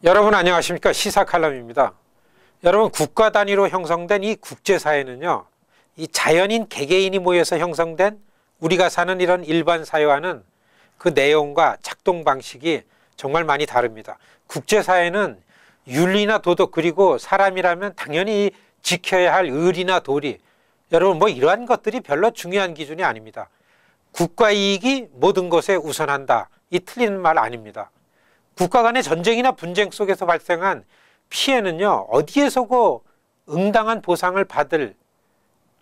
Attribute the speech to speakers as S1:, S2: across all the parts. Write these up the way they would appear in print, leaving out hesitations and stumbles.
S1: 여러분 안녕하십니까? 시사칼럼입니다. 여러분 국가 단위로 형성된 이 국제사회는요, 이 자연인 개개인이 모여서 형성된 우리가 사는 이런 일반 사회와는 그 내용과 작동 방식이 정말 많이 다릅니다. 국제사회는 윤리나 도덕 그리고 사람이라면 당연히 지켜야 할 의리나 도리, 여러분 뭐 이러한 것들이 별로 중요한 기준이 아닙니다. 국가 이익이 모든 것에 우선한다, 이 틀린 말 아닙니다. 국가 간의 전쟁이나 분쟁 속에서 발생한 피해는요, 어디에서고 응당한 보상을 받을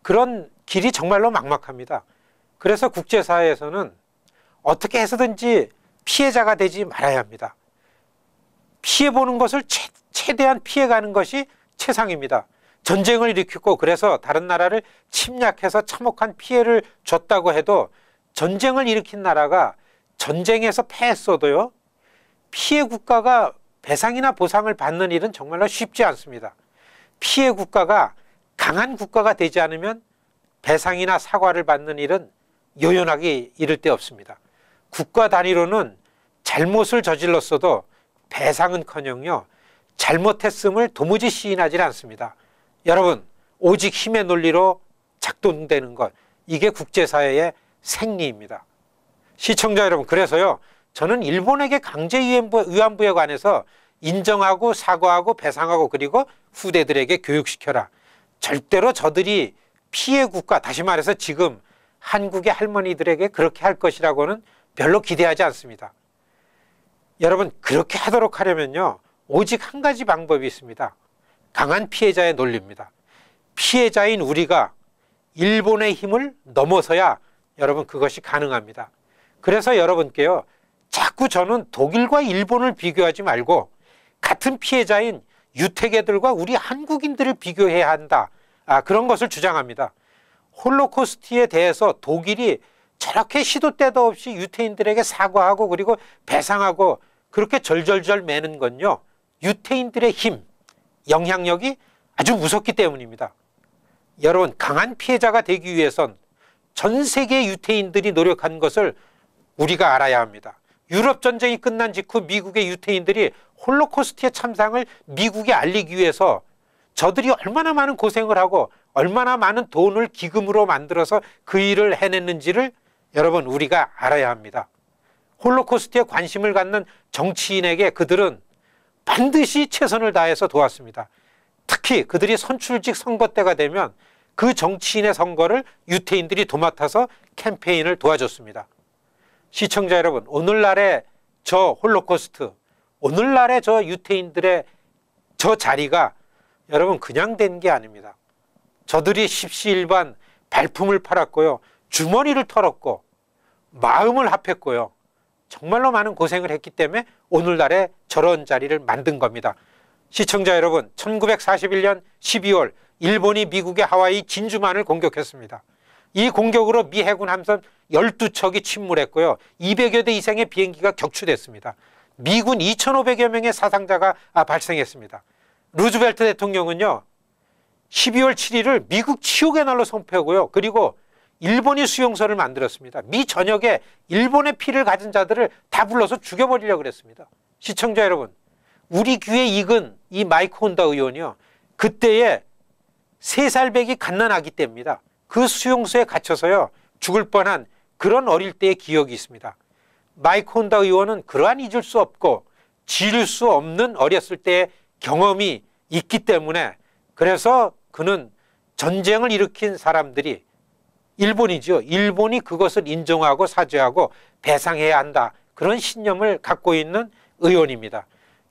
S1: 그런 길이 정말로 막막합니다. 그래서 국제사회에서는 어떻게 해서든지 피해자가 되지 말아야 합니다. 피해보는 것을 최대한 피해가는 것이 최상입니다. 전쟁을 일으켰고 그래서 다른 나라를 침략해서 참혹한 피해를 줬다고 해도 전쟁을 일으킨 나라가 전쟁에서 패했어도요, 피해 국가가 배상이나 보상을 받는 일은 정말로 쉽지 않습니다. 피해 국가가 강한 국가가 되지 않으면 배상이나 사과를 받는 일은 요연하게 이를 데 없습니다. 국가 단위로는 잘못을 저질렀어도 배상은커녕요, 잘못했음을 도무지 시인하지 않습니다. 여러분, 오직 힘의 논리로 작동되는 것, 이게 국제사회의 생리입니다. 시청자 여러분, 그래서요, 저는 일본에게 강제 위안부에 관해서 인정하고 사과하고 배상하고 그리고 후대들에게 교육시켜라. 절대로 저들이 피해 국가, 다시 말해서 지금 한국의 할머니들에게 그렇게 할 것이라고는 별로 기대하지 않습니다. 여러분, 그렇게 하도록 하려면요, 오직 한 가지 방법이 있습니다. 강한 피해자의 논리입니다. 피해자인 우리가 일본의 힘을 넘어서야 여러분 그것이 가능합니다. 그래서 여러분께요, 자꾸 저는 독일과 일본을 비교하지 말고 같은 피해자인 유태계들과 우리 한국인들을 비교해야 한다, 그런 것을 주장합니다. 홀로코스트에 대해서 독일이 저렇게 시도 때도 없이 유태인들에게 사과하고 그리고 배상하고 그렇게 절절절 매는 건요, 유태인들의 힘, 영향력이 아주 무섭기 때문입니다. 여러분, 강한 피해자가 되기 위해선 전 세계 유태인들이 노력한 것을 우리가 알아야 합니다. 유럽 전쟁이 끝난 직후 미국의 유태인들이 홀로코스트의 참상을 미국에 알리기 위해서 저들이 얼마나 많은 고생을 하고 얼마나 많은 돈을 기금으로 만들어서 그 일을 해냈는지를 여러분 우리가 알아야 합니다. 홀로코스트에 관심을 갖는 정치인에게 그들은 반드시 최선을 다해서 도왔습니다. 특히 그들이 선출직 선거 때가 되면 그 정치인의 선거를 유태인들이 도맡아서 캠페인을 도와줬습니다. 시청자 여러분, 오늘날의 저 홀로코스트, 오늘날의 저 유태인들의 저 자리가 여러분 그냥 된 게 아닙니다. 저들이 십시일반 발품을 팔았고요, 주머니를 털었고 마음을 합했고요, 정말로 많은 고생을 했기 때문에 오늘날의 저런 자리를 만든 겁니다. 시청자 여러분, 1941년 12월 일본이 미국의 하와이 진주만을 공격했습니다. 이 공격으로 미 해군 함선 12척이 침몰했고요, 200여 대 이상의 비행기가 격추됐습니다. 미군 2,500여 명의 사상자가 발생했습니다. 루즈벨트 대통령은요, 12월 7일을 미국 치욕의 날로 선포하고요, 그리고 일본이 수용소를 만들었습니다. 미 전역에 일본의 피를 가진 자들을 다 불러서 죽여버리려고 그랬습니다. 시청자 여러분, 우리 귀에 익은 이 마이크 혼다 의원이요, 그때에 3살배기 갓난아기 때입니다. 그 수용소에 갇혀서요 죽을 뻔한 그런 어릴 때의 기억이 있습니다. 마이크 혼다 의원은 그러한 잊을 수 없고 지울 수 없는 어렸을 때의 경험이 있기 때문에, 그래서 그는 전쟁을 일으킨 사람들이 일본이죠, 일본이 그것을 인정하고 사죄하고 배상해야 한다, 그런 신념을 갖고 있는 의원입니다.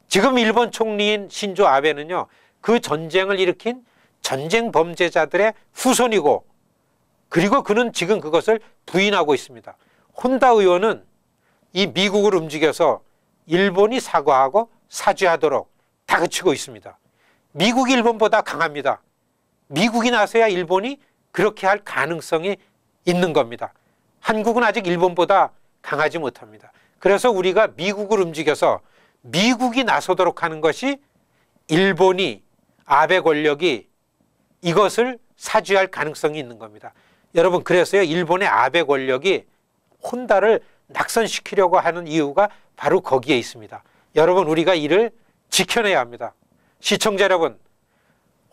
S1: 지금 일본 총리인 신조 아베는요, 그 전쟁을 일으킨 전쟁 범죄자들의 후손이고, 그리고 그는 지금 그것을 부인하고 있습니다. 혼다 의원은 이 미국을 움직여서 일본이 사과하고 사죄하도록 다그치고 있습니다. 미국이 일본보다 강합니다. 미국이 나서야 일본이 그렇게 할 가능성이 있는 겁니다. 한국은 아직 일본보다 강하지 못합니다. 그래서 우리가 미국을 움직여서 미국이 나서도록 하는 것이, 일본이, 아베 권력이 이것을 사죄할 가능성이 있는 겁니다. 여러분, 그래서요, 일본의 아베 권력이 혼다를 낙선시키려고 하는 이유가 바로 거기에 있습니다. 여러분, 우리가 이를 지켜내야 합니다. 시청자 여러분,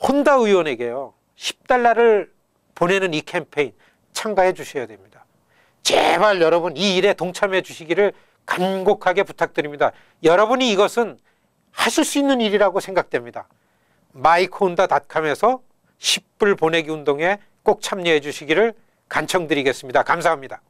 S1: 혼다 의원에게요 10달러를 보내는 이 캠페인 참가해 주셔야 됩니다. 제발 여러분 이 일에 동참해 주시기를 간곡하게 부탁드립니다. 여러분이 이것은 하실 수 있는 일이라고 생각됩니다. 마이크혼다닷컴에서 10불 보내기 운동에 꼭 참여해 주시기를 간청드리겠습니다. 감사합니다.